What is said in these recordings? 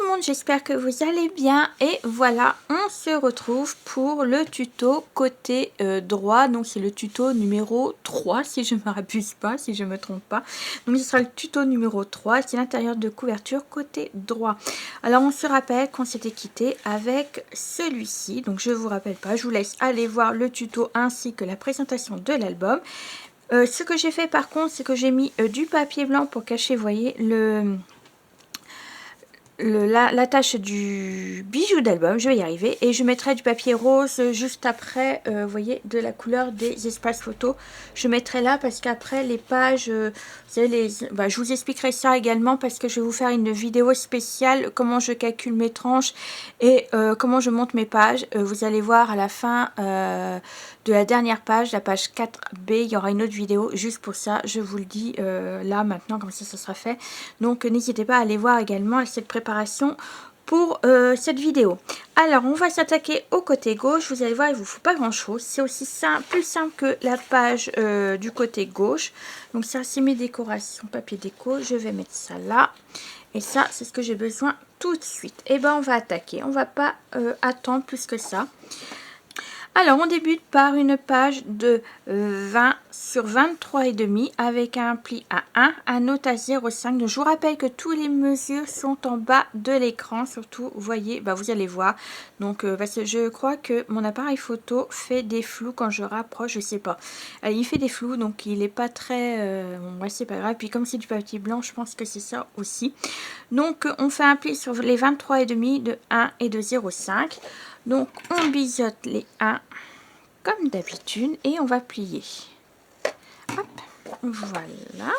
le monde, j'espère que vous allez bien et voilà, on se retrouve pour le tuto côté droit. Donc c'est le tuto numéro 3 si je ne m'abuse pas, si je ne me trompe pas. Donc ce sera le tuto numéro 3, c'est l'intérieur de couverture côté droit. Alors on se rappelle qu'on s'était quitté avec celui-ci, donc je vous rappelle pas, je vous laisse aller voir le tuto ainsi que la présentation de l'album. Ce que j'ai fait par contre, c'est que j'ai mis du papier blanc pour cacher, vous voyez, l'attache du bijou d'album. Je vais y arriver, et je mettrai du papier rose juste après, vous voyez, de la couleur des espaces photos. Je mettrai là parce qu'après les pages, vous savez, je vous expliquerai ça également parce que je vais vous faire une vidéo spéciale comment je calcule mes tranches et comment je monte mes pages. Vous allez voir à la fin de la dernière page, la page 4B, il y aura une autre vidéo juste pour ça. Je vous le dis là maintenant, comme ça sera fait. Donc n'hésitez pas à aller voir également cette préparation pour cette vidéo. Alors on va s'attaquer au côté gauche. Vous allez voir, il vous faut pas grand chose, c'est aussi simple, plus simple que la page du côté gauche. Donc ça, c'est mes décorations papier déco, je vais mettre ça là, et ça c'est ce que j'ai besoin tout de suite. Et ben on va attaquer, on va pas attendre plus que ça. Alors on débute par une page de 20 sur 23,5 avec un pli à 1, un note à 0,5. Donc je vous rappelle que toutes les mesures sont en bas de l'écran, surtout vous voyez, vous allez voir. Donc parce que je crois que mon appareil photo fait des flous quand je rapproche, je sais pas. Il fait des flous, donc il est pas très... ouais, c'est pas grave. Puis comme c'est du papier blanc, je pense que c'est ça aussi. Donc on fait un pli sur les 23,5 de 1 et de 0,5. Donc on biseaute les 1 comme d'habitude et on va plier. Hop, voilà.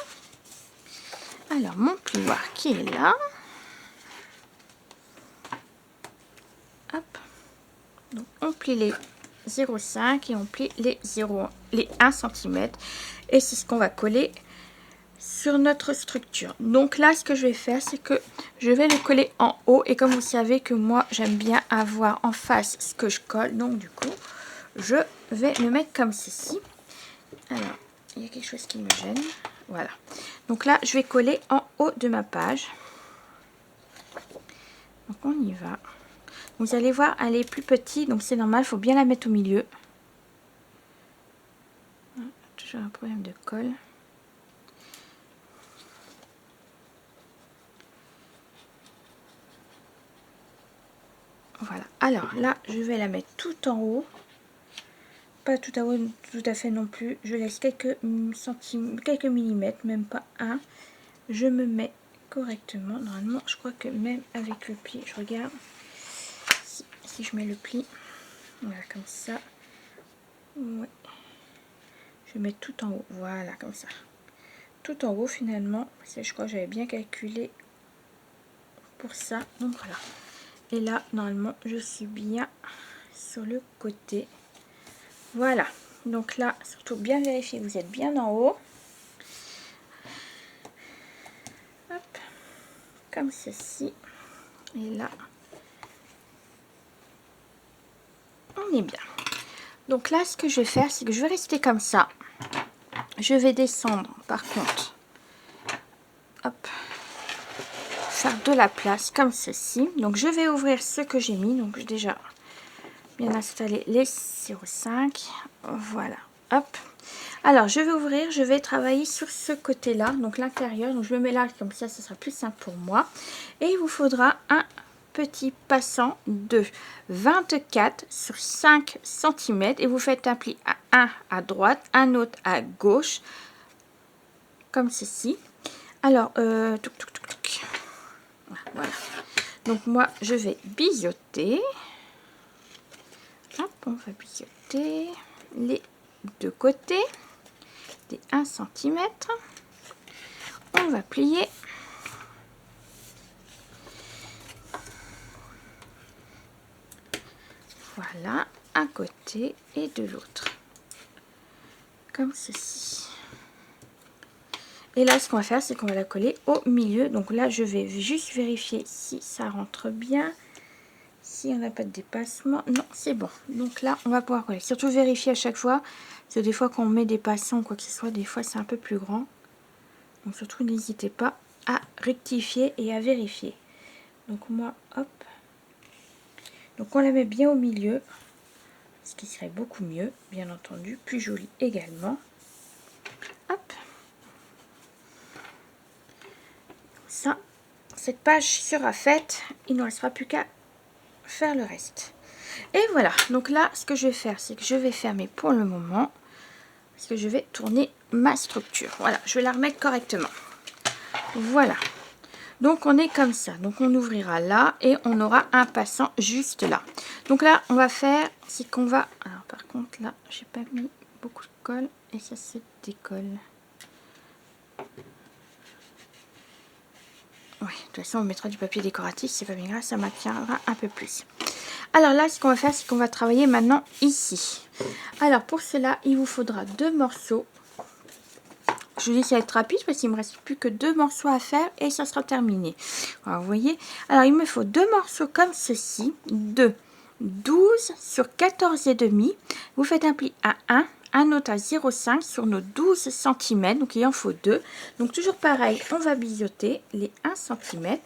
Alors mon plioir qui est là. Hop. Donc on plie les 0,5 et on plie les 1 cm. Et c'est ce qu'on va coller sur notre structure. Donc là, ce que je vais faire, c'est que je vais le coller en haut. Et comme vous savez que moi, j'aime bien avoir en face ce que je colle. Donc du coup, je vais le mettre comme ceci. Alors, il y a quelque chose qui me gêne. Voilà. Donc là, je vais coller en haut de ma page. Donc on y va. Vous allez voir, elle est plus petite. Donc c'est normal, il faut bien la mettre au milieu. Toujours un problème de colle. Voilà. Alors là, je vais la mettre tout en haut. Pas tout à haut, tout à fait non plus. Je laisse quelques centimètres, quelques millimètres, même pas un. Je me mets correctement. Normalement, je crois que même avec le pli, je regarde si je mets le pli. Voilà, comme ça. Ouais. Je mets tout en haut. Voilà, comme ça. Tout en haut finalement. Parce que je crois que j'avais bien calculé pour ça. Donc voilà. Et là, normalement, je suis bien sur le côté. Voilà. Donc là, surtout bien vérifier que vous êtes bien en haut. Hop. Comme ceci. Et là, on est bien. Donc là, ce que je vais faire, c'est que je vais rester comme ça. Je vais descendre, par contre. Hop. Faire de la place, comme ceci. Donc, je vais ouvrir ce que j'ai mis. Donc, déjà, bien installer les 0,5. Voilà. Hop. Alors, je vais ouvrir. Je vais travailler sur ce côté-là. Donc, l'intérieur. Donc, je me mets là, comme ça sera plus simple pour moi. Et il vous faudra un petit passant de 24 sur 5 cm et vous faites un pli à 1 à droite, un autre à gauche, comme ceci. Alors, voilà. Donc moi, je vais biseauter. Hop, on va biseauter les deux côtés des 1 cm. On va plier. Voilà, un côté et de l'autre. Comme ceci. Et là, ce qu'on va faire, c'est qu'on va la coller au milieu. Donc là, je vais juste vérifier si ça rentre bien. Si on n'a pas de dépassement. Non, c'est bon. Donc là, on va pouvoir coller. Surtout vérifier à chaque fois. Parce que des fois, quand on met des passants ou quoi que ce soit, des fois, c'est un peu plus grand. Donc surtout, n'hésitez pas à rectifier et à vérifier. Donc moi, hop. Donc on la met bien au milieu, ce qui serait beaucoup mieux, bien entendu, plus joli également. Hop. Ça, cette page sera faite, il ne restera plus qu'à faire le reste. Et voilà, donc là, ce que je vais faire, c'est que je vais fermer pour le moment, parce que je vais tourner ma structure. Voilà, je vais la remettre correctement. Voilà. Donc on est comme ça, donc on ouvrira là et on aura un passant juste là. Donc là on va faire, c'est qu'on va, alors par contre là j'ai pas mis beaucoup de colle et ça se décolle. Oui, de toute façon on mettra du papier décoratif, c'est pas bien grave, ça maintiendra un peu plus. Alors là ce qu'on va faire, c'est qu'on va travailler maintenant ici. Alors pour cela il vous faudra 2 morceaux. Je vous dis ça va être rapide parce qu'il me reste plus que 2 morceaux à faire et ça sera terminé. Alors, vous voyez, alors il me faut 2 morceaux comme ceci, de 12 sur 14 et demi. Vous faites un pli à 1, un autre à 0,5 sur nos 12 cm. Donc il en faut 2. Donc toujours pareil, on va biseauter les 1 cm.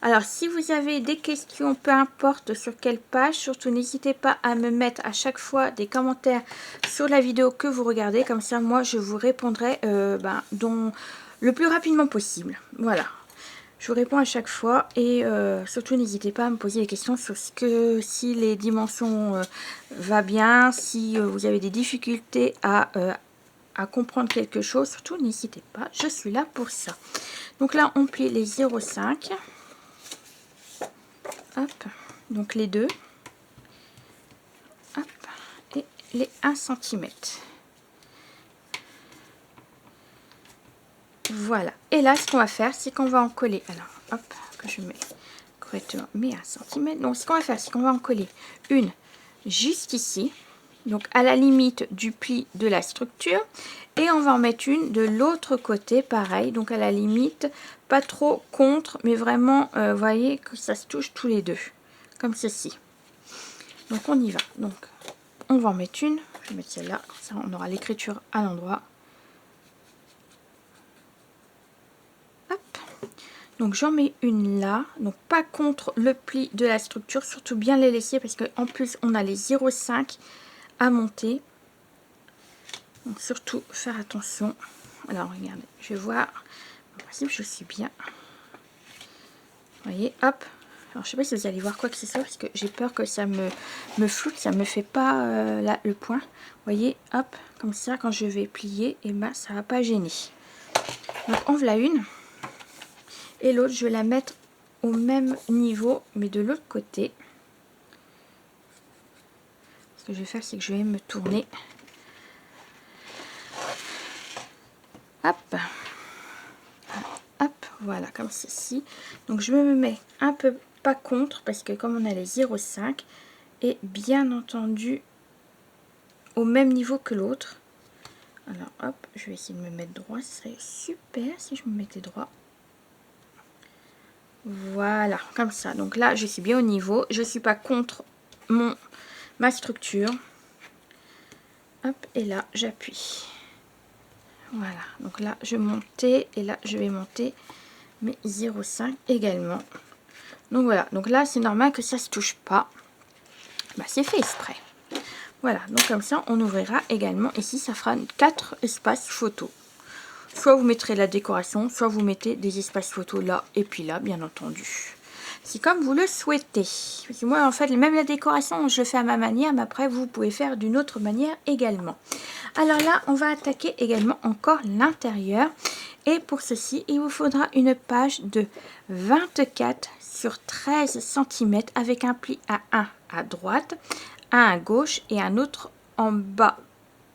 Alors, si vous avez des questions, peu importe sur quelle page, surtout n'hésitez pas à me mettre à chaque fois des commentaires sur la vidéo que vous regardez. Comme ça, moi, je vous répondrai le plus rapidement possible. Voilà. Je vous réponds à chaque fois et surtout n'hésitez pas à me poser des questions sur si les dimensions va bien, si vous avez des difficultés à comprendre quelque chose. Surtout n'hésitez pas, je suis là pour ça. Donc là, on plie les 0,5. Hop, donc les deux, hop, et les 1 cm. Voilà, et là ce qu'on va faire, c'est qu'on va en coller, alors hop, que je mets correctement mes 1 cm. Donc ce qu'on va faire, c'est qu'on va en coller une juste ici, donc à la limite du pli de la structure, et on va en mettre une de l'autre côté, pareil, donc à la limite, pas trop contre, mais vraiment, vous voyez que ça se touche tous les deux. Comme ceci. Donc on y va. Donc on va en mettre une. Je vais mettre celle-là. Ça on aura l'écriture à l'endroit. Hop. Donc j'en mets une là. Donc pas contre le pli de la structure. Surtout bien les laisser parce qu'en plus on a les 0,5 à monter. Donc surtout faire attention. Alors regardez. Je vais voir. En principe je suis bien. Vous voyez. Hop. Alors, je sais pas si vous allez voir quoi que ce soit parce que j'ai peur que ça me floute, ça me fait pas là, le point. Vous voyez, hop, comme ça, quand je vais plier, et ben ça va pas gêner. Donc, on voilà une. Et l'autre, je vais la mettre au même niveau, mais de l'autre côté. Ce que je vais faire, c'est que je vais me tourner. Hop. Hop, voilà, comme ceci. Donc, je me mets un peu pas contre parce que comme on a les 0,5 et bien entendu au même niveau que l'autre. Alors hop, je vais essayer de me mettre droit, ce serait super si je me mettais droit. Voilà, comme ça. Donc là, je suis bien au niveau, je suis pas contre ma structure. Hop, et là, j'appuie. Voilà, donc là, je montais et là, je vais monter mes 0,5 également. Donc voilà, donc là c'est normal que ça se touche pas. Bah, c'est fait exprès. Voilà, donc comme ça on ouvrira également ici, ça fera 4 espaces photos. Soit vous mettrez la décoration, soit vous mettez des espaces photos là et puis là, bien entendu. C'est comme vous le souhaitez. Parce que moi en fait, même la décoration, je le fais à ma manière, mais après vous pouvez faire d'une autre manière également. Alors là, on va attaquer également encore l'intérieur. Et pour ceci, il vous faudra une page de 24 sur 13 cm avec un pli à 1 à droite, un à gauche et un autre en bas.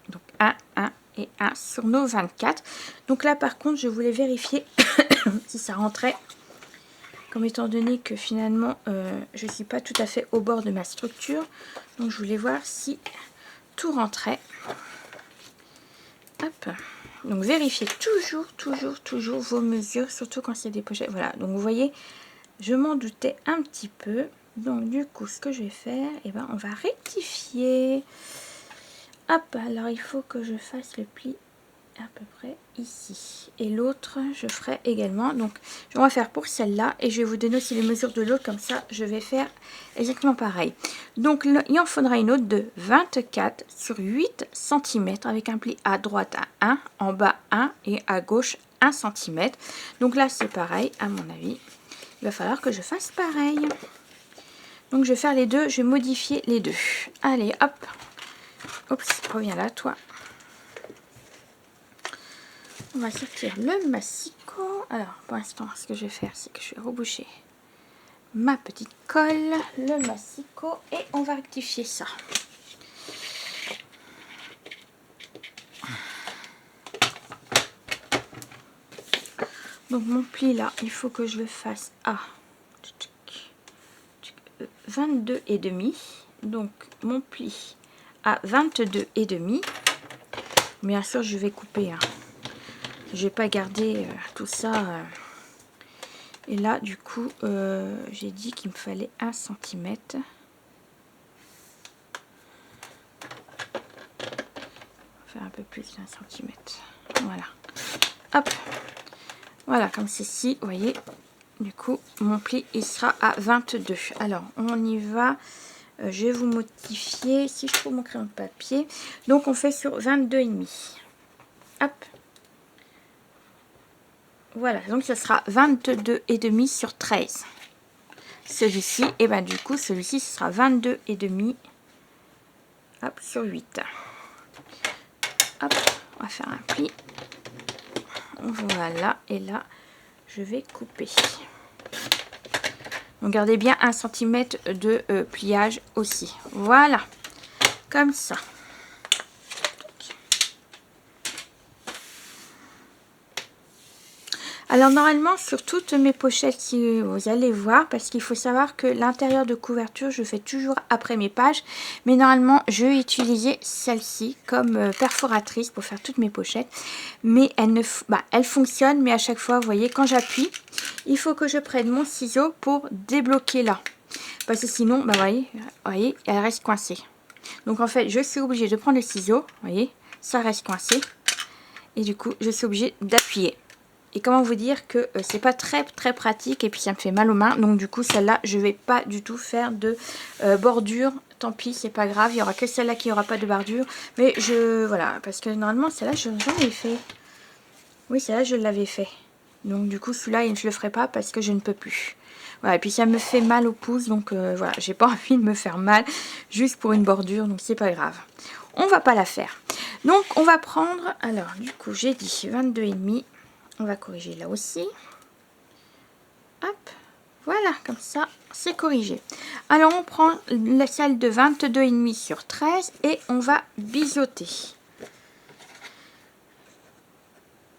Donc 1, 1 et 1 sur nos 24. Donc là par contre, je voulais vérifier si ça rentrait. Comme étant donné que finalement, je ne suis pas tout à fait au bord de ma structure. Donc je voulais voir si tout rentrait. Hop. Donc vérifiez toujours vos mesures, surtout quand c'est des pochettes. Voilà, donc vous voyez, je m'en doutais un petit peu. Donc du coup, ce que je vais faire, et ben, on va rectifier. Hop, alors il faut que je fasse le pli à peu près ici. Et l'autre, je ferai également. Donc, on va faire pour celle-là. Et je vais vous donner aussi les mesures de l'autre. Comme ça, je vais faire exactement pareil. Donc, il en faudra une autre de 24 sur 8 cm. Avec un pli à droite à 1, en bas 1 et à gauche 1 cm. Donc là, c'est pareil, à mon avis. Il va falloir que je fasse pareil. Donc, je vais faire les deux. Je vais modifier les deux. Allez, hop. Oups, reviens là, toi. On va sortir le massicot. Alors, pour l'instant, ce que je vais faire, c'est que je vais reboucher ma petite colle, le massicot, et on va rectifier ça. Donc, mon pli là, il faut que je le fasse à 22,5. Donc, mon pli à 22,5. Bien sûr, je vais couper. Hein. Je vais pas garder tout ça. Et là, du coup, j'ai dit qu'il me fallait 1 cm. Faire un peu plus d'1 cm. Voilà. Hop. Voilà, comme ceci, vous voyez. Du coup, mon pli, il sera à 22. Alors, on y va. Je vais vous modifier, si je trouve mon crayon de papier. Donc, on fait sur 22,5. Hop. Voilà, donc ça sera 22,5 sur 13. Celui-ci, et ben du coup, celui-ci, ce sera 22,5 hop, sur 8. Hop, on va faire un pli. Voilà, et là, je vais couper. Donc, gardez bien 1 cm de pliage aussi. Voilà, comme ça. Alors normalement sur toutes mes pochettes, si vous allez voir, parce qu'il faut savoir que l'intérieur de couverture je fais toujours après mes pages, mais normalement je vais utiliser celle-ci comme perforatrice pour faire toutes mes pochettes, mais elle fonctionne, mais à chaque fois vous voyez quand j'appuie, il faut que je prenne mon ciseau pour débloquer là, parce que sinon vous voyez, elle reste coincée. Donc en fait je suis obligée de prendre le ciseau, vous voyez, ça reste coincé, et du coup je suis obligée d'appuyer. Et comment vous dire que c'est pas très pratique et puis ça me fait mal aux mains. Donc du coup celle-là je vais pas du tout faire de bordure. Tant pis, c'est pas grave. Il y aura que celle-là qui aura pas de bordure. Mais voilà, parce que normalement celle-là j'en ai fait. Oui, celle-là je l'avais fait. Donc du coup celui-là je le ferai pas parce que je ne peux plus. Voilà, et puis ça me fait mal au pouce. Donc voilà, j'ai pas envie de me faire mal juste pour une bordure. Donc c'est pas grave. On va pas la faire. Donc on va prendre, alors du coup j'ai dit 22,5. On va corriger là aussi. Hop, voilà, comme ça, c'est corrigé. Alors, on prend la celle de 22,5 sur 13 et on va biseauter.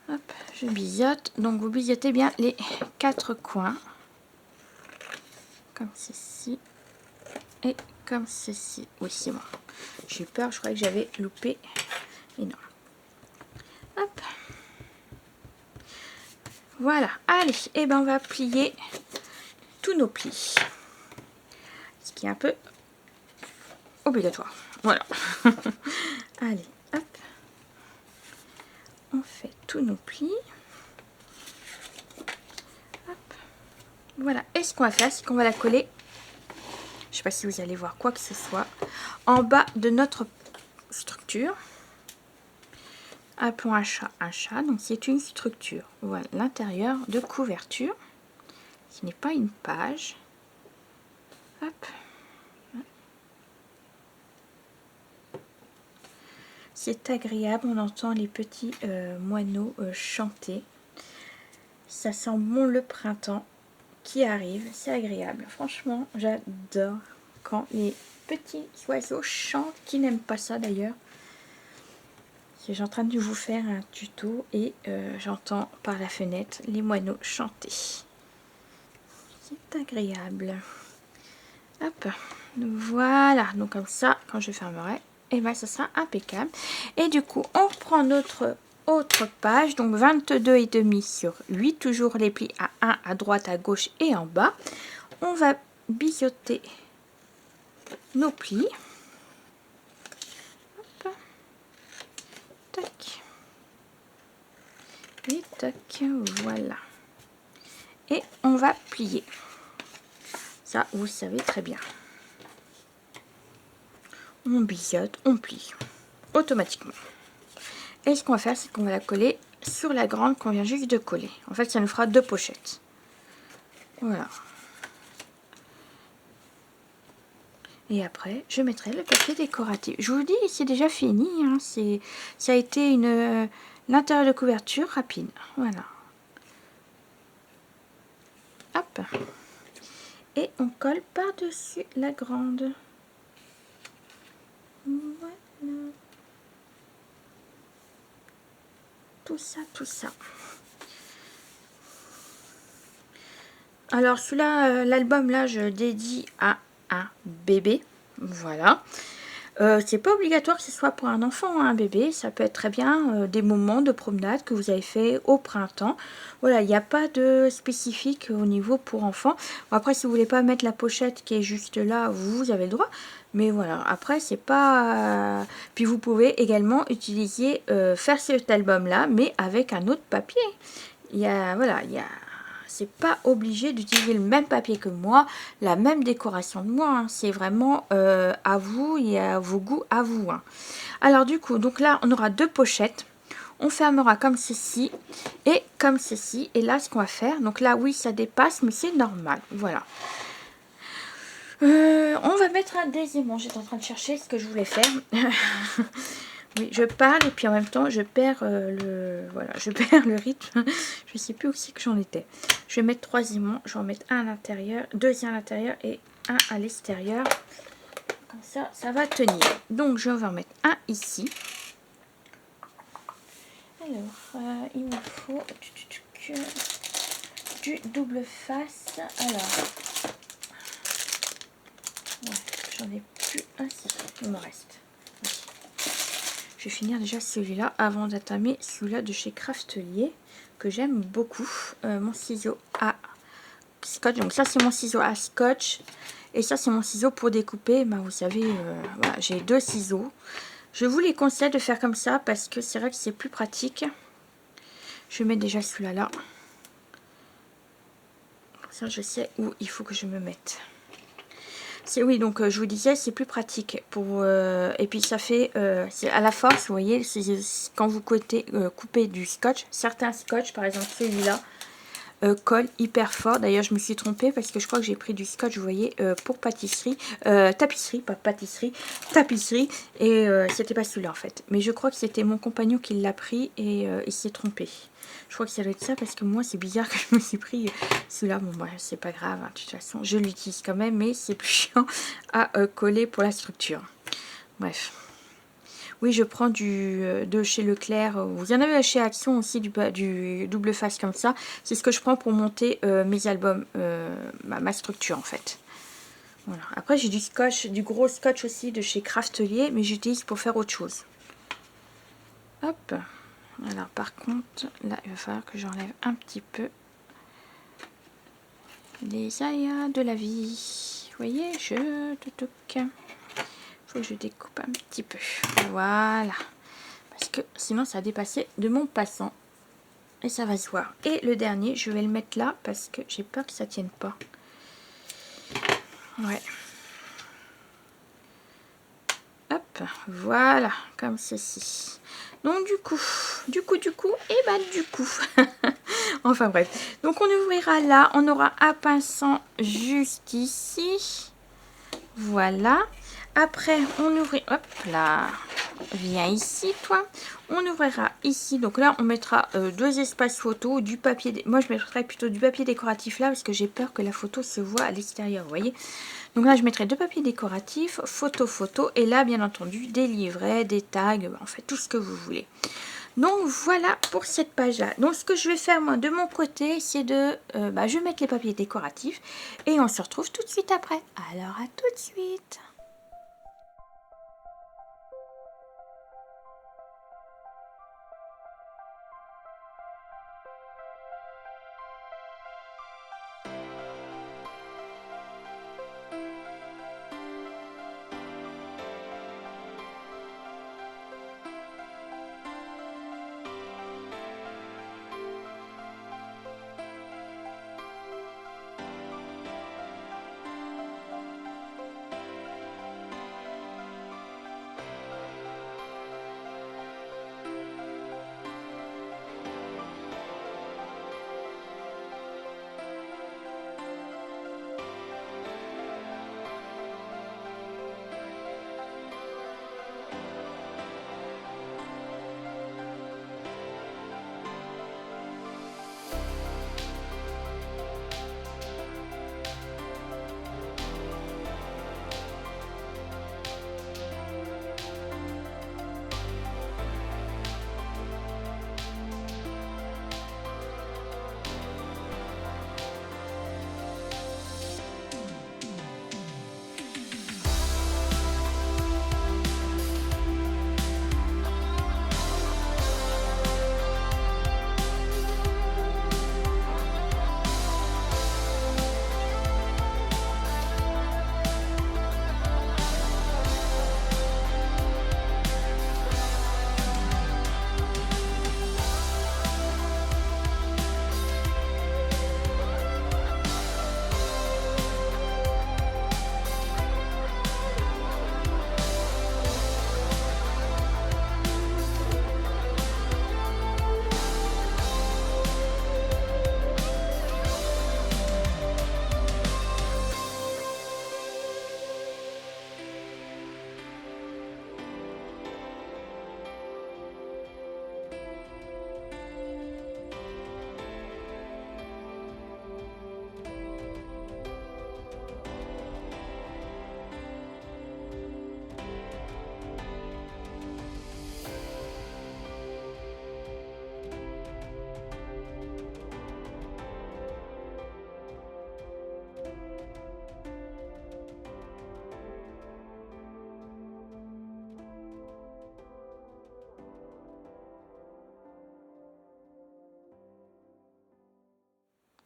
Hop, je biseaute. Donc, vous biseautez bien les 4 coins. Comme ceci. Et comme ceci. Oui, c'est bon. J'ai eu peur, je croyais que j'avais loupé. Et non. Hop. Voilà, allez, et ben on va plier tous nos plis. Ce qui est un peu obligatoire. Voilà. Allez, hop. On fait tous nos plis. Hop. Voilà, et ce qu'on va faire, c'est qu'on va la coller. Je ne sais pas si vous allez voir quoi que ce soit. En bas de notre structure. Appelons un chat. Donc c'est une structure. Voilà, l'intérieur de couverture. Ce n'est pas une page. Hop. C'est agréable, on entend les petits moineaux chanter. Ça sent bon le printemps qui arrive, c'est agréable. Franchement, j'adore quand les petits oiseaux chantent, qui n'aiment pas ça d'ailleurs. Je suis en train de vous faire un tuto et j'entends par la fenêtre les moineaux chanter. C'est agréable. Hop, voilà, donc comme ça, quand je fermerai, et ben ça sera impeccable. Et du coup, on reprend notre autre page, donc 22,5 sur 8, toujours les plis à 1 à droite, à gauche et en bas. On va biseauter nos plis. Hop. Tac. tac, voilà. Et on va plier. Ça, vous le savez très bien. On biseaute, on plie automatiquement. Et ce qu'on va faire, c'est qu'on va la coller sur la grande qu'on vient juste de coller. En fait, ça nous fera 2 pochettes. Voilà. Et après, je mettrai le papier décoratif. Je vous dis, c'est déjà fini. Hein. Ça a été l'intérieur de couverture rapide. Voilà. Hop. Et on colle par-dessus la grande. Voilà. Tout ça, tout ça. Alors celui-là, l'album là, je dédie à un bébé. Voilà. C'est pas obligatoire que ce soit pour un enfant, un bébé. Ça peut être très bien des moments de promenade que vous avez fait au printemps. Voilà, il n'y a pas de spécifique au niveau pour enfants. Bon, après, si vous voulez pas mettre la pochette qui est juste là, vous avez le droit. Mais voilà, après, c'est pas... Puis vous pouvez également utiliser, faire cet album-là, mais avec un autre papier. Voilà, c'est pas obligé d'utiliser le même papier que moi, la même décoration de moi. Hein. C'est vraiment à vous et à vos goûts à vous. Hein. Alors du coup, donc là, on aura 2 pochettes. On fermera comme ceci et comme ceci. Et là, ce qu'on va faire, donc là, oui, ça dépasse, mais c'est normal. Voilà. On va mettre un deuxième. J'étais en train de chercher ce que je voulais faire. Oui, je parle et puis en même temps, je perds je perds le rythme. Je sais plus où c'est que j'en étais. Je vais mettre 3 aimants. Je vais en mettre un à l'intérieur, 2 à l'intérieur et un à l'extérieur. Comme ça, ça va tenir. Donc, je vais en mettre un ici. Alors, il me faut du double face. Alors, ouais, j'en ai plus un. Si, il me reste. Je vais finir déjà celui-là avant d'attamer celui-là de chez Craftelier que j'aime beaucoup. Mon ciseau à scotch. Donc ça c'est mon ciseau à scotch et ça c'est mon ciseau pour découper. Ben, vous savez, voilà, j'ai 2 ciseaux. Je vous les conseille de faire comme ça parce que c'est vrai que c'est plus pratique. Je mets déjà celui-là là. Comme ça je sais où il faut que je me mette. Oui, donc je vous disais, c'est plus pratique pour et puis ça fait c'est à la force, vous voyez, quand vous coupez du scotch, certains scotch, par exemple celui-là, colle hyper fort. D'ailleurs, je me suis trompée parce que je crois que j'ai pris du scotch, vous voyez, pour pâtisserie, tapisserie, pas pâtisserie, tapisserie, et c'était pas celui-là en fait. Mais je crois que c'était mon compagnon qui l'a pris et il s'est trompé. Je crois que ça doit être ça parce que moi, c'est bizarre que je me suis pris celui-là. Bon, bah, c'est pas grave, hein, de toute façon, je l'utilise quand même, mais c'est plus chiant à coller pour la structure. Bref. Oui, je prends de chez Leclerc. Vous en avez chez Action aussi, du double face comme ça. C'est ce que je prends pour monter mes albums, ma structure en fait. Voilà. Après, j'ai du scotch, du gros scotch aussi de chez Craftelier, mais j'utilise pour faire autre chose. Hop. Alors, par contre, là, il va falloir que j'enlève un petit peu les aléas de la vie. Vous voyez, faut que je découpe un petit peu. Voilà. Parce que sinon, ça a dépassé de mon passant. Et ça va se voir. Et le dernier, je vais le mettre là parce que j'ai peur que ça tienne pas. Ouais. Hop, voilà, comme ceci. Donc du coup, et bah du coup. Enfin bref. Donc on ouvrira là, on aura un pinceau juste ici. Voilà. Après, on ouvrira, hop là, viens ici toi. On ouvrira ici, donc là on mettra 2 espaces photos, du papier, moi je mettrai plutôt du papier décoratif là parce que j'ai peur que la photo se voit à l'extérieur, vous voyez. Donc là je mettrai 2 papiers décoratifs, photo, et là bien entendu des livrets, des tags, en fait tout ce que vous voulez. Donc voilà pour cette page là. Donc ce que je vais faire moi de mon côté, c'est de je vais mettre les papiers décoratifs et on se retrouve tout de suite après. Alors à tout de suite.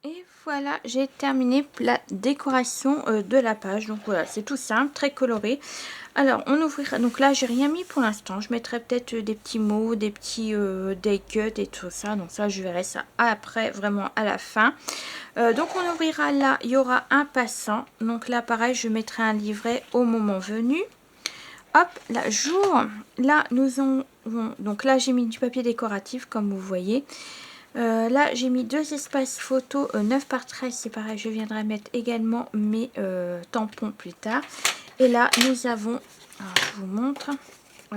Et voilà, j'ai terminé la décoration de la page. Donc voilà, c'est tout simple, très coloré. Alors, on ouvrira. Donc là, j'ai rien mis pour l'instant. Je mettrai peut-être des petits mots, des petits day cuts et tout ça. Donc ça, je verrai ça après, vraiment à la fin. Donc on ouvrira là, il y aura un passant. Donc là, pareil, je mettrai un livret au moment venu. Hop, là, jour. Là, nous avons. Donc là, j'ai mis du papier décoratif, comme vous voyez. Là, j'ai mis 2 espaces photos 9 par 13. C'est pareil, je viendrai mettre également mes tampons plus tard. Et là, nous avons, alors, je vous montre,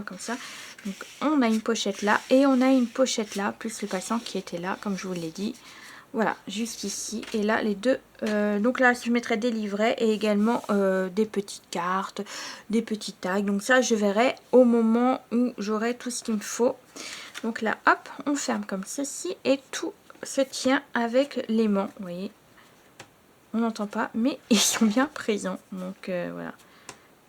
comme ça. Donc, on a une pochette là et on a une pochette là, plus le passant qui était là, comme je vous l'ai dit. Voilà, juste ici. Et là, les deux. Donc là, je mettrai des livrets et également des petites cartes, des petits tags. Donc ça, je verrai au moment où j'aurai tout ce qu'il me faut. Donc là, hop, on ferme comme ceci et tout se tient avec l'aimant. Vous voyez, on n'entend pas, mais ils sont bien présents. Donc voilà.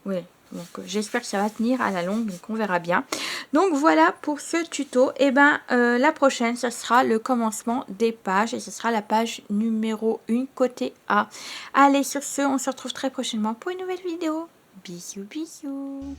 Oui, donc j'espère que ça va tenir à la longue, donc on verra bien. Donc voilà pour ce tuto. Et ben la prochaine, ça sera le commencement des pages et ce sera la page numéro 1 côté A. Allez, sur ce, on se retrouve très prochainement pour une nouvelle vidéo. Bisous, bisous.